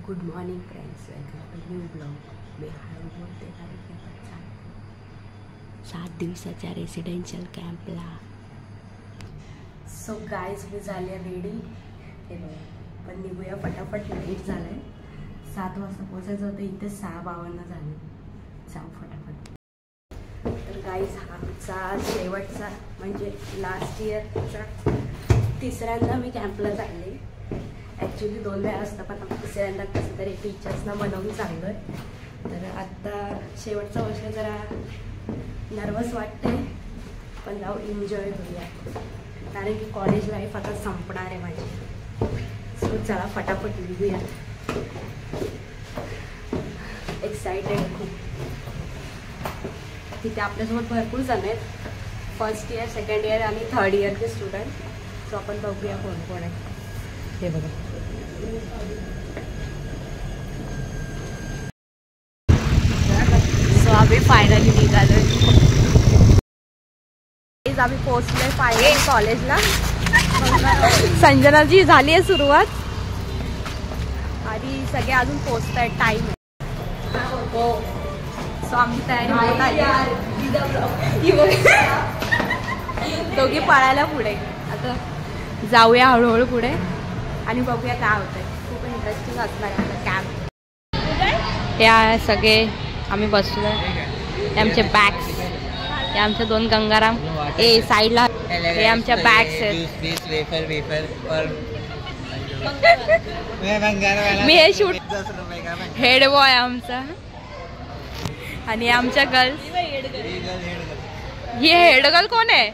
Good morning friends, welcome to new blog. मी हळू बोलते कारण की आपण 7 दिवसाच्या रेसिडेन्शियल कॅम्पला. सो गाईज मी झाले रेडी. हे बघा, पण निघूया फटाफट. लेट झालं आहे, 7 वाजता पोचायचं होतं, इथे 6:52 झाले. जाऊ फटाफट. तर गाईज आमचा शेवटचा म्हणजे लास्ट इयरचा तिसऱ्यांदा मी कॅम्पला चालले. ॲक्च्युली 2 वेळा असतं, पण तिसऱ्यांदा कसं तरी टीचर्सना बनवून चाललं आहे. तर आत्ता शेवटचं वर्ष जरा नर्वस वाटते, पण जाऊ एन्जॉय करूया कारण की कॉलेज लाईफ आता संपणार आहे माझी. सो चला फटाफट निघूया. एक्सायटेड खूप. तिथे आपल्यासोबत भरपूर जण आहेत, फर्स्ट इयर, सेकंड इयर आणि थर्ड इयरचे स्टुडंट. सो आपण बघूया कोण कोण आहे. हे बघा, सो आम्ही फायनली निघालोय. आम्ही पोहोचलोय फायनली कॉलेजला. संजनाची झाली आहे सुरुवात आणि सगळे अजून पोहोचत आहेत. टाइम आहे. हो, सो आमची तयारी होत आली. दोघी पळायला पुढे. आता जाऊया हळूहळू पुढे आणि बघूया काय होतंय. खूप इंटरेस्टिंग असणार आहे कॅम्प. या सगळे आम्ही बसलोय. हे आमचे बॅग्स, हे आमचे 2 गंगाराम ए साईडला. हे आमच्या बॅग्स आहेत. मी हे शूट हेड बॉय आमचा आणि आमच्या गर्ल्स. ही हेड गर्ल कोण आहे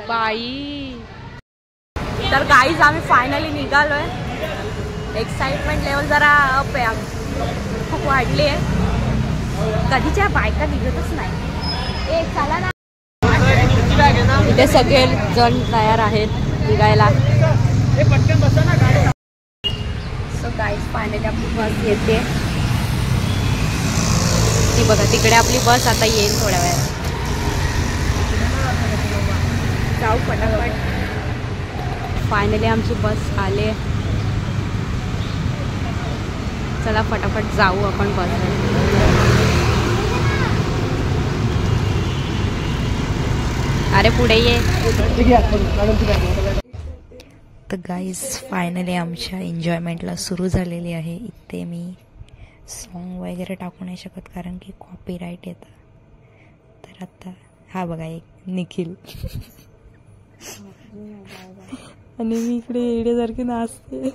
बाई? तर गाईज आम्ही फायनली निघालोय. एक्साइटमेंट लेवल जरा अप आहे, आमची खूप वाढली आहे. कधीच्या बायका निघतच नाही. ए चला ना. इथे सगळे जण तयार आहेत निघायला. सो गाईज फायनली आपली बस येते. ती बघा तिकडे आपली बस आता येईल थोड्या वेळात. जाऊ फटाफट. फायनली आमची बस आले. चला फटाफट जाऊ आपण बस. अरे पुढे ये. तर गाईज फायनली आमच्या एन्जॉयमेंटला सुरू झालेली आहे. इथे मी सॉन्ग वगैरे टाकू नाही शकत कारण की कॉपीराईट येतं. तर आता हा बघा एक निखिल आणि मी इकडे येड्यासारखी नाचते.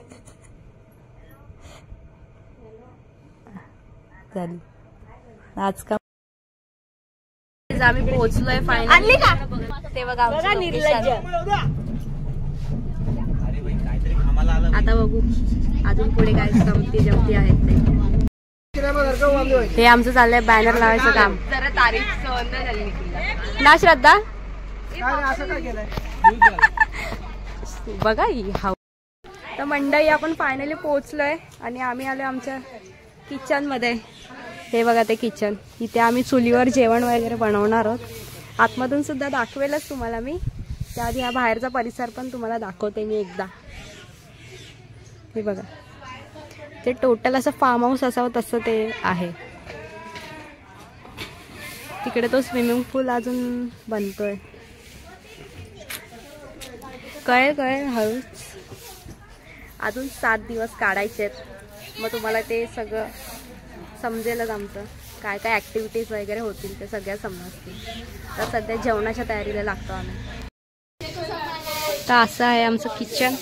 झाली आज का. आम्ही पोहोचलोय फायनली. ते बघा आता बघू अजून पुढे काय गमती जमती आहेत ते. आमचं चाललंय बॅनर लावायचं काम. ना श्रद्धा बघा ही हाव. तर मंडळी आपण फायनली पोहोचलोय आणि आम्ही आलो आमच्या किचन मध्ये. हे बघा ते किचन. इथे आम्ही चुलीवर जेवण वगैरे बनवणार आहोत. आतमधून सुद्धा दाखवेलच तुम्हाला मी. त्याआधी हा बाहेरचा परिसर पण तुम्हाला दाखवते मी एकदा. हे बघा, ते टोटल असं फार्म हाऊस असावं तसं ते आहे. तिकडे तो स्विमिंग पूल अजून बनतोय. कळेल हळूच. अजून 7 दिवस काढायचे आहेत. मग तुम्हाला ते सगळं समजेलच. आमचं काय काय ॲक्टिव्हिटीज वगैरे होतील ते सगळ्या समजतील. तर सध्या जेवणाच्या तयारीला लागतो आम्ही. तर असं आहे आमचं किचन.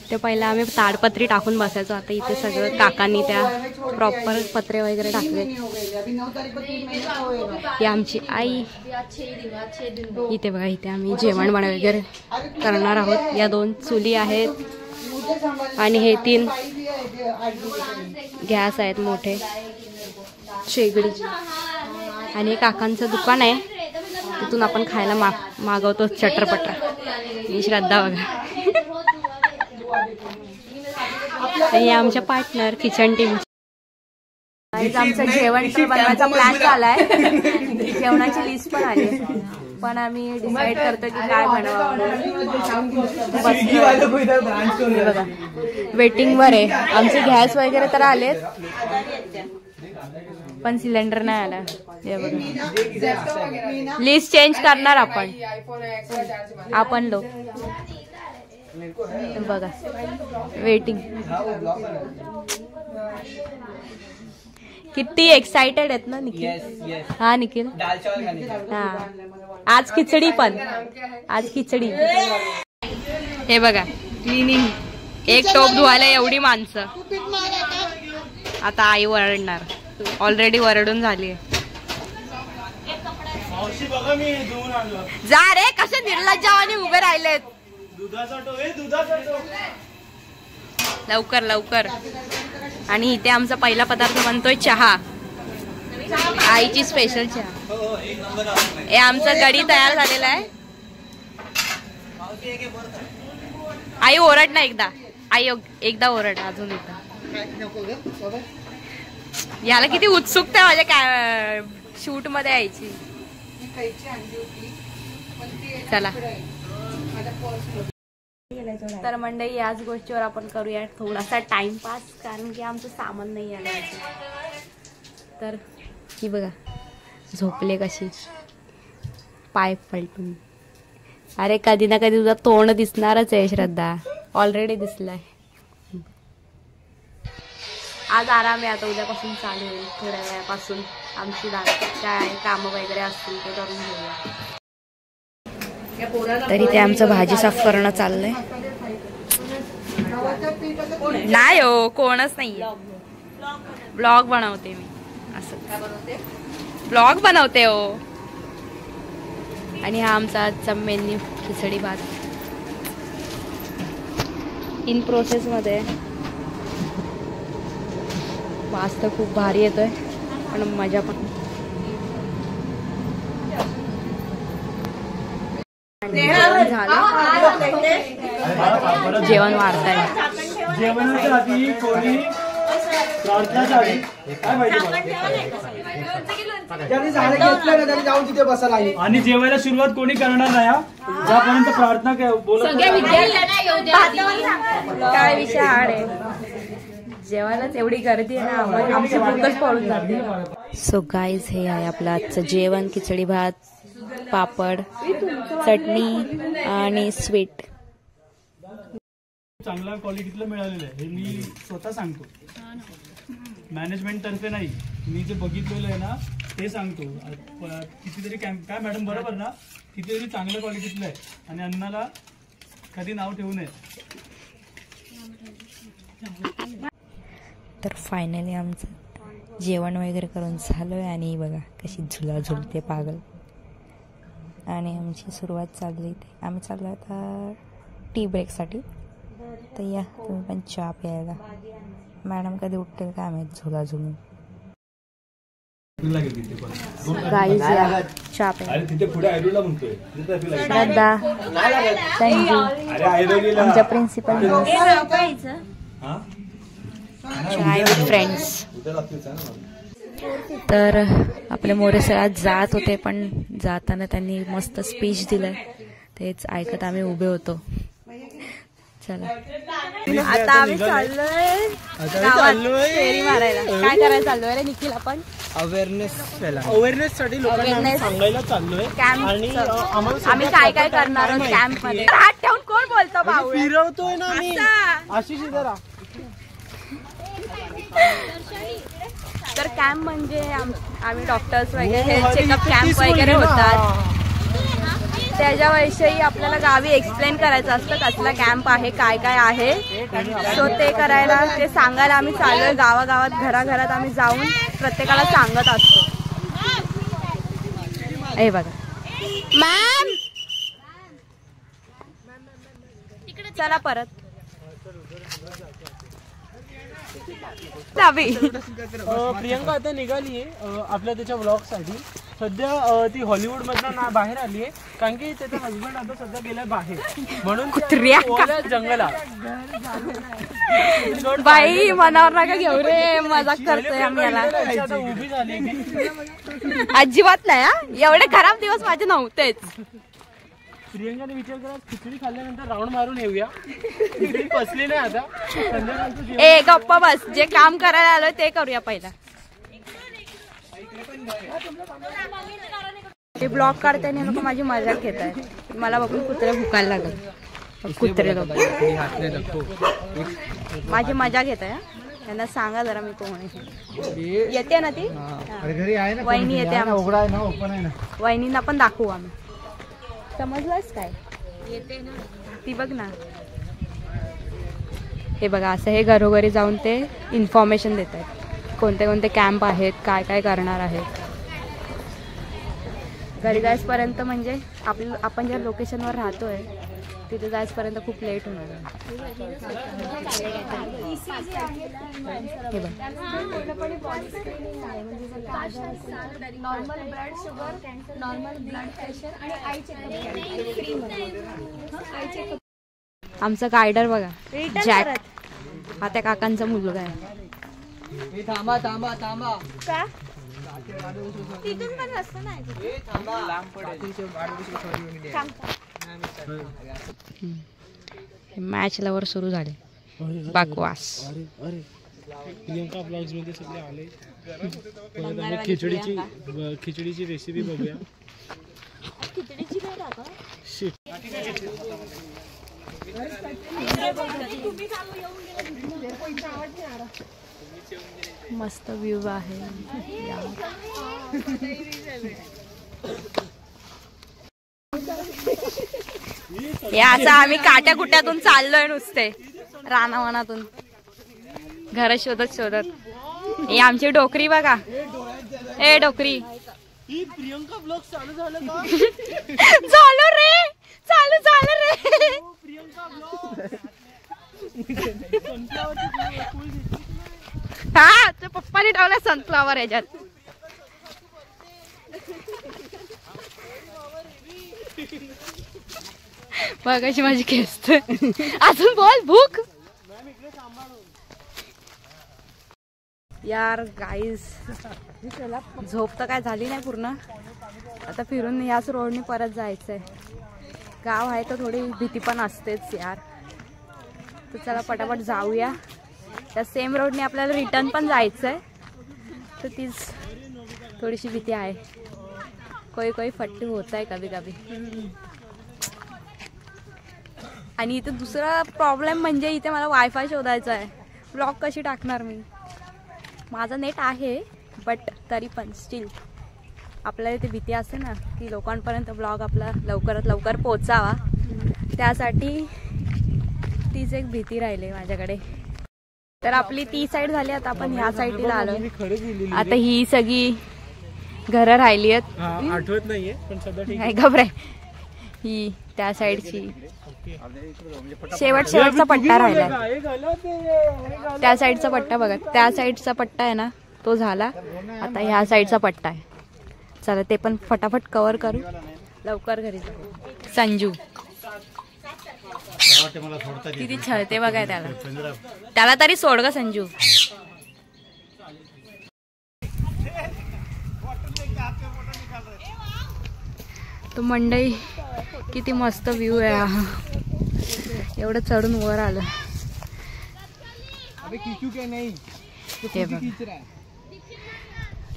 ते पहिलं आम्ही ताडपत्री टाकून बसायचो. आता इथे सगळं काकांनी त्या प्रॉपर पत्रे वगैरे टाकले. ही आमची आई. इथे बघा, इथे आम्ही जेवण वगैरे करणार आहोत. या 2 चुली आहेत आणि हे 3 गॅस आहेत मोठे शेगडी. आणि काकांचं दुकान आहे, तिथून आपण खायला मागवतो चटरपटर. ही श्रद्धा बघा. हे आमच्या पार्टनर किचन टीम. आमचं जेवण बनवायचा प्लॅन झालाय. जेवणाची लिस्ट पण आली. पण आम्ही डिसाईड करतो की काय बनवावं. बघा वेटिंग वर आहे. आमचे गॅस वगैरे तर आलेत पण सिलेंडर नाही आला. हे बघा लिस्ट चेंज करणार आपण लोक. बघा वेटिंग. किती एक्साइटेड आहेत ना निखिल. हा निखिल. हा आज खिचडी पण. आज खिचडी. हे बघा क्लिनिंग. एक टोप धुवायला एवढी माणसं. आता आई वरडणार. ऑलरेडी वरडून झाली. जा रे कसे निर्लज्जावाने उभे राहिलेत. लवकर लवकर. आणि इथे आमचा पहिला पदार्थ बनतोय चहा. आईची स्पेशल चहा. हे आमचा गडी तयार झालेला आहे. आई ओरड ना एकदा. आई एकदा ओरड अजून एकदा. याला किती उत्सुकता आहे माझ्या काय शूट मध्ये यायची. चला तर मंडळी याच गोष्टीवर आपण करूया थोडासा टाइमपास. कारण की आमचं सामान नाही आलं. तर ही बघा झोपले कशी पाय पलटून. अरे कधी ना कधी तुझा तोंड दिसणारच आहे श्रद्धा. ऑलरेडी दिसलाय. आज आराम आहे. आता उद्यापासून चालू होईल. थोड्या वेळापासून आमची काय कामं वगैरे असतील ते करून घेऊया. तरी ते आमचं भाजी साफ करणं चाललंय. नाही हो कोणच नाहीये. ब्लॉग बनवते मी. असं ब्लॉग बनवते हो. आणि हा आमचा आजचा मेन्यू खिचडी भात इन प्रोसेस मध्ये. वास तर खूप भारी येतोय पण मजा पण. जेवण वाढताय. जेवणाच्या आधी कोणी प्रार्थनाच्या आधी आणि जेवायला सुरुवात कोणी करणार नाही. ज्यापर्यंत प्रार्थना बोलत काय विषय हाड आहे. जेवायलाच एवढी गर्दी आहे ना आमची भूकच पळून जाते. सो गाईज हे आहे आपलं आजचं जेवण. खिचडी भात पापड चटणी आणि स्वीट. चांगल्या क्वालिटीतलं मिळालेलं आहे हे मी स्वतः सांगतो. मॅनेजमेंट तर्फे नाही. मी जे बघितलेलं आहे ना ते सांगतो. कितीतरी काय मॅडम बरोबर ना. कितीतरी चांगल्या क्वालिटीतलं आहे आणि अन्नाला कधी नाव ठेवू नये. तर फायनली आमचं जेवण वगैरे करून झालं आहे. आणि बघा कशी झुला झुलते पागल. आणि आमची सुरुवात चालली. आम्ही चाललो आता टी ब्रेकसाठी. तर या तुम्ही पण चहा प्यायला. मॅडम कधी उठतील काय माहित झुला झुलून. गाईज या चहा प्यायला. श्रद्धा थँक्यू. आमच्या प्रिन्सिपल चाय विथ फ्रेंड्स. तर आपले मोरे सर आज जात होते पण जाताना त्यांनी मस्त स्पीच दिलंय. तेच ऐकत आम्ही उभे होतो. चला आता आम्ही चाललोय फेरी मारायला. काय करायला चाललोय रे निखिल आपण. अवेअरनेस साठी लोकांना सांगायला चाललोय. कॅम्प आम्ही काय काय करणार आहोत कॅम्प मध्ये. हात ठेवून कोण बोलतो भाऊ. फिरवतोय ना मी. आशिष इधर आ. तर कॅम्प म्हणजे आम्ही डॉक्टर्स वगैरे हेल्थ चेकअप कॅम्प वगैरे होतात. त्याच्याविषयी आपल्याला गावी एक्सप्लेन करायचं असतं कसला कॅम्प आहे काय काय आहे. सो ते करायला ते सांगायला आम्ही चाललोय. गावागावात घराघरात आम्ही जाऊन प्रत्येकाला सांगत असतो. हे बघा मॅम चला परत. प्रियंका आता निघाली आहे आपल्या त्याच्या ब्लॉग साठी. सध्या ती हॉलिवूड मधनं बाहेर आली आहे कारण की त्याचा हसबंड आता सध्या गेलाय बाहेर म्हणून जंगलात. बाई मनावर नका घेऊ रे. मजाक करतोय आम्ही. याला उभी झाली अजिबात नाही हा, एवढे खराब दिवस माझे नव्हतेच. प्रियंकाने विचार करा खिचडी खाल्ल्यानंतर राऊंड मारून येऊया. खिचडी पचली नाही आता, संध्याकाळचं जेवण. ए गप्पा बस, जे काम करायला आलोय ते करूया पहिला. ते ब्लॉग काढताना लोक माझी मजाक घेत आहेत. मला बघून कुत्रे भुकायला लागले. कुत्रे लोक माझी मजा घेत आहे. त्यांना सांगा जरा मी कोण आहे. येते ना ती वहिनी येते. वहिनींना पण दाखवू आम्ही. समजलंच काय येते ना ती बघ ना. हे बघा असं हे घरोघरी जाऊन ते इन्फॉर्मेशन देत आहेत. कोणते कोणते कॅम्प आहेत, काय काय करणार आहेत. घरी जायपर्यंत म्हणजे आपण ज्या लोकेशनवर राहतोय तिथे जायपर्यंत खूप लेट होणार आहे. हे बघ आमचा गायडर बघा जॅक, हा त्या काकांचा मुलगा आहे. थांबा थांबा थांबा का मॅच लवर सुरू झाले. बकवास. प्रियंका ब्लॉग्स मध्ये सगळे आले. खिचडीची रेसिपी बघूया. मस्त व्ह्यू आहे. हे असं आम्ही काट्या कुट्यातून चाललोय नुसते रानावनातून घर शोधत शोधत. हे आमची डोकरी बघा. ए डोकरी प्रियंका ब्लॉग चालू झालं का? चालू रे, चालू झालं रे. प्रियंका ब्लॉग हा ते पप्पाने ठेवलं सनफ्लावर ह्याच्यात. बघायची माझी केस. अजून बोल भूक यार गाईज. झोप तर काय झाली नाही पूर्ण. आता फिरून याच रोडने परत जायचंय. गाव आहे तर थोडी भीती पण असतेच यार. तर चला पटापट जाऊया. त्या सेम रोडने आपल्याला रिटर्न पण जायचंय तर तीच थोडीशी भीती आहे. कोई कोई फट्टी होत आहे कभी कभी. आणि इथे दुसरा प्रॉब्लेम म्हणजे इथे मला वायफाय शोधायचा आहे. ब्लॉग कशी टाकणार मी. माझा नेट आहे बट तरी पण स्टील आपल्याला इथे भीती असते ना की लोकांपर्यंत ब्लॉग आपला लवकरात लवकर पोचावा. त्यासाठी तीच एक भीती राहिली माझ्याकडे. तर आपली ती साईड झाली. आता आपण ह्या साईडला आलो. आता ही सगळी घरं राहिली आहेत. आठवत नाहीये पण सध्या ठीक आहे. घबराय ही त्या साईडची शेवटचा पट्टा राहिला. त्या साईडचा पट्टा बघा. त्या साईडचा पट्टा आहे ना तो झाला. आता ह्या साईडचा पट्टा आहे. चला ते पण फटाफट कव्हर करू. लवकर घरी जाऊ. संजू किती छळते बघाय त्याला तरी सोड ग संजू. तो मंडई किती मस्त व्ह्यू आहे हा. एवढं चढून वर आलं. हे बघ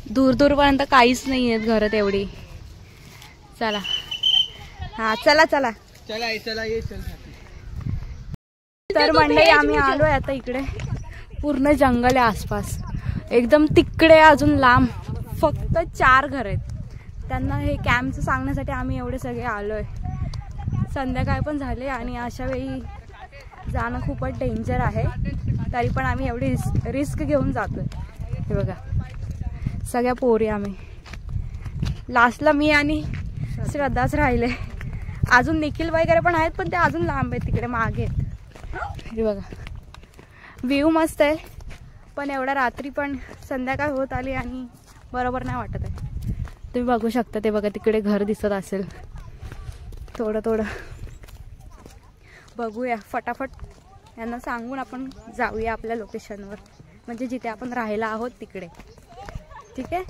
दूर दूर पर्यंत काहीच नाही आहेत घरात एवढी. चला हा चला चला चला ये चल. तर मंडई आम्ही आलोय आता इकडे. पूर्ण जंगल आहे आसपास. एकदम तिकडे अजून लांब फक्त 4 घर आहेत. त्यांना हे कॅम्पचं सांगण्यासाठी आम्ही एवढे सगळे आलोय. संध्याकाळ पण झाले आणि अशा वेळी जाणं खूपच डेंजर आहे. तरी पण आम्ही एवढी रिस्क घेऊन जातोय. हे बघा सगळ्या पोरी. आम्ही लास्टला मी आणि श्रद्धाच राहिले. अजून निखिल वगैरे पण आहेत पण ते अजून लांब आहेत तिकडे मागे आहेत. हे बघा व्ह्यू मस्त आहे पण एवढा रात्री पण संध्याकाळ होत आली आणि बरोबर नाही वाटत आहे. तुम्ही बघू शकता ते बघा तिकडे घर दिसत असेल. थोडं थोडं बघूया. फटाफट यांना सांगून आपण जाऊया आपल्या लोकेशनवर म्हणजे जिथे आपण राहायला आहोत तिकडे. ठीक आहे.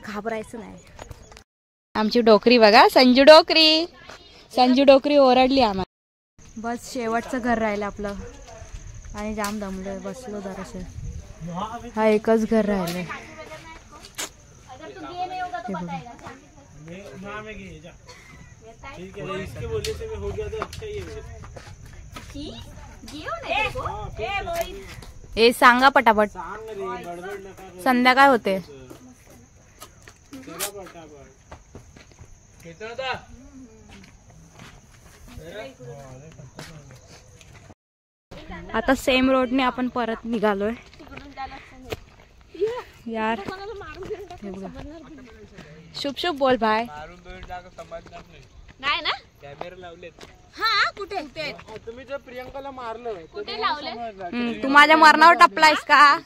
घाबरायचं नाही. आमची डोकरी बघा, संजू डोकरी. संजू डोकरी ओरडली आम्हाला. बस शेवटचं घर राहिलं आपलं आणि जाम दमलोय, बसलो जराशे. हा एकच घर राहिलंय. हे सांगा पटापट, संध्याकाळ होते. आता सेम रोडने आपण परत निघालोय यार. शुभ शुभ बोल भाई. नाही ना कॅमेरा लावलेत. हा कुठे तुम्ही जर प्रियंकाला मारलं कुठे लावले? तू माझ्या मरणावर टपलायस का?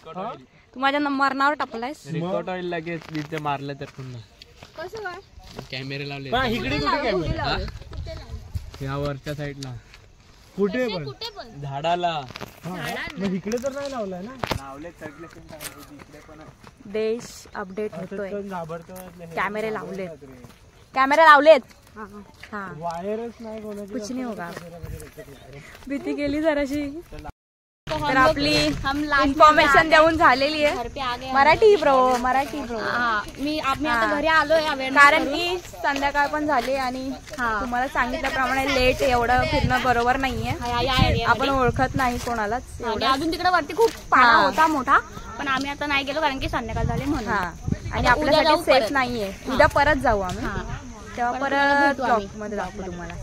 तू माझ्या मरणावर टपलायस. रिकॉर्ड होईल लगेच तिथे मारलं तर पुन्हा. कसं काय? कॅमेरे लावले इकडे कुठे कॅमेरा? या वरच्या साईडला. कुठे पण झाडाला. मग इकडे तर नाही लावलाय ना? लावले चढले इकडे पण. देश अपडेट होतोय. घाबरतो. कॅमेरे लावलेत, कॅमेरे लावलेत. हा वायरच नाही कोणाची. कुछ नहीं होगा. भीती गेली जराशी. तर आपली इन्फॉर्मेशन देऊन झालेली आहे. Marathi bro, Marathi bro. मी आता घरी आलोय कारण की संध्याकाळ पण झाली आणि तुम्हाला सांगितल्याप्रमाणे लेट एवढं फिरणं बरोबर नाहीये. आपण ओळखत नाही कोणालाच. अजून तिकडे वरती खूप पाळा होता मोठा, पण आम्ही आता नाही गेलो कारण की संध्याकाळ झाले म्हणून. आणि आपल्यासाठी सेफ नाहीये. उद्या परत जाऊ आम्ही, तेव्हा परत ब्लॉग मध्ये दाखवू तुम्हाला.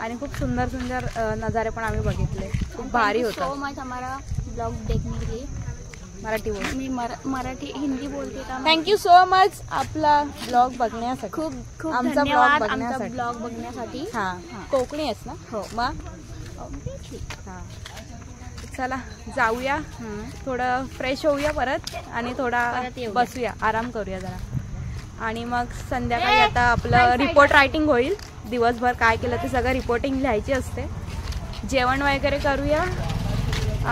आणि खूप सुंदर सुंदर नजारे पण आम्ही बघितले. खूप भारी होता. हमारा ब्लॉग देखने के लिए. मराठी बोल. मी मराठी हिंदी बोलते का? थँक्यू सो मच आपला ब्लॉग बघण्यासाठी. खूप खूप आमचा धन्यवाद ब्लॉग आमचा बघण्यासाठी. ब्लॉग बघण्यासाठी. हा कोकणी आहेस ना? हो. मग हा चला जाऊया, थोडं फ्रेश होऊया परत आणि थोडा बसूया, आराम करूया जरा. आणि मग संध्याकाळी आता आपलं रिपोर्ट रायटिंग होईल. दिवसभर काय केलं ते सगळं रिपोर्टिंग लिहायची असते. जेवण वगैरे करूया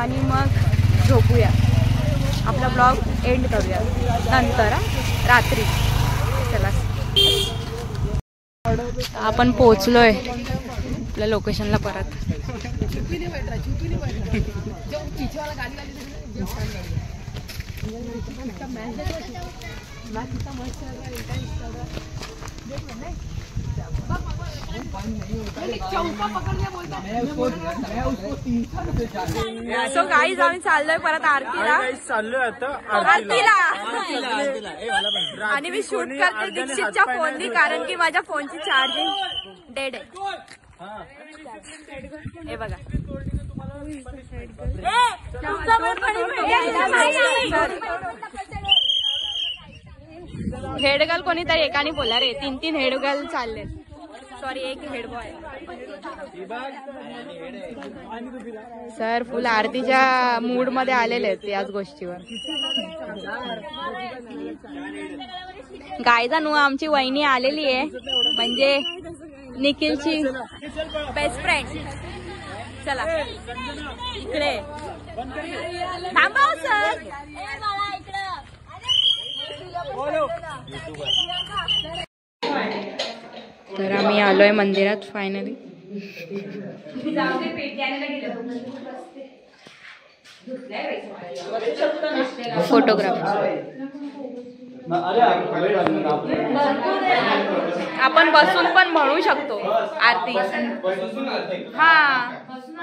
आणि मग झोपूया. आपला ब्लॉग एंड करूया नंतर रात्री. चला आपण पोचलोय आपल्या लोकेशनला परत. सो गाईज आम्ही चाललोय परत आरतीला. चाललोय आता आरतीला. आणि मी शूट करते दीक्षितच्या फोननी कारण की माझ्या फोनची चार्जिंग डेड आहे. हे बघा हेडगर्ल कोणीतरी एकाने बोला रे. 3 हेडगर्ल चालले. सॉरी एक हेड बॉय. सर फुल आरतीच्या मूड मध्ये आलेले आहेत याच गोष्टीवर. गायजा नु आमची वहिनी आलेली आहे, म्हणजे निखिलची बेस्ट फ्रेंड. चला इकडे थांबा सर. तर आम्ही आलोय मंदिरात फायनली. फोटोग्राफर आपण बसून पण म्हणू शकतो आरती. हा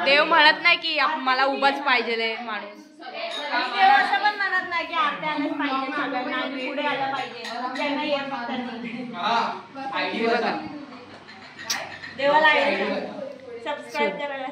देव म्हणत नाही की मला उभाच पाहिजे माणूस. असं पण म्हणत नाही की आरती आल्याच पाहिजे सगळ्यांना आणि पुढे आलं पाहिजे. त्यांना येत देवाला सबस्क्राईब करायला.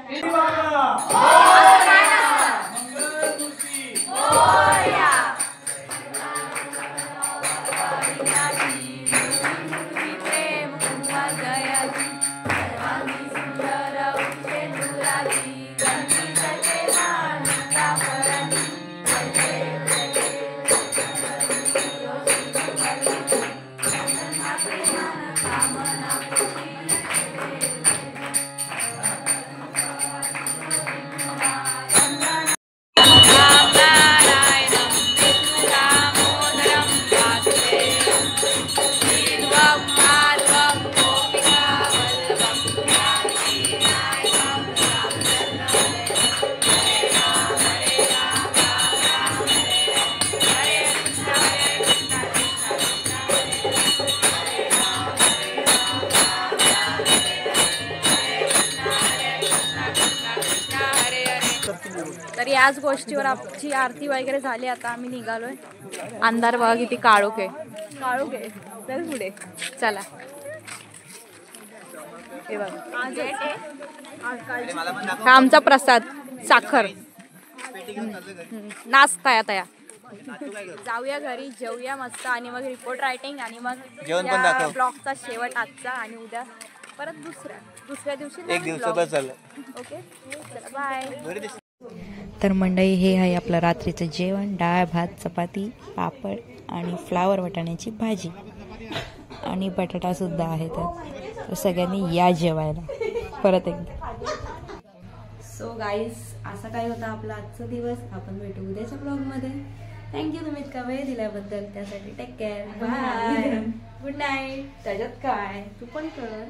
तर याच गोष्टीवर आमची आरती वगैरे झाली. आता आम्ही निघालोय. अंधार बघा किती काळोख आहे. काळोख आहे. चल पुढे चला. हे बघा हा आमचा प्रसाद साखर नाश्ता या तया. जाऊया घरी, जेवूया मस्त आणि मग रिपोर्ट रायटिंग आणि मग ब्लॉगचा शेवट आजचा आणि उद्या परत दुसऱ्या दिवशी एक दिवसात झालं. ओके चला बाय. तर मंडळी हे आहे आपलं रात्रीचं जेवण. डाळ भात चपाती पापड आणि फ्लावर वाटाण्याची भाजी आणि बटाटा सुद्धा आहे. तर सगळ्यांनी या जेवायला परत एकदा. सो गाईज असा काय होता आपला आजचा दिवस. आपण भेटू उद्याच्या ब्लॉगमध्ये. थँक्यू तुम्ही इतका वेळ दिल्याबद्दल. त्यासाठी take care. Bye. Good night. त्याच्यात काय तू पण कर.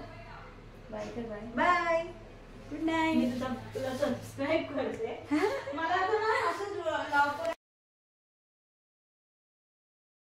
बाय कर. Bye bye. Good night. तुला सबस्क्राईब करते.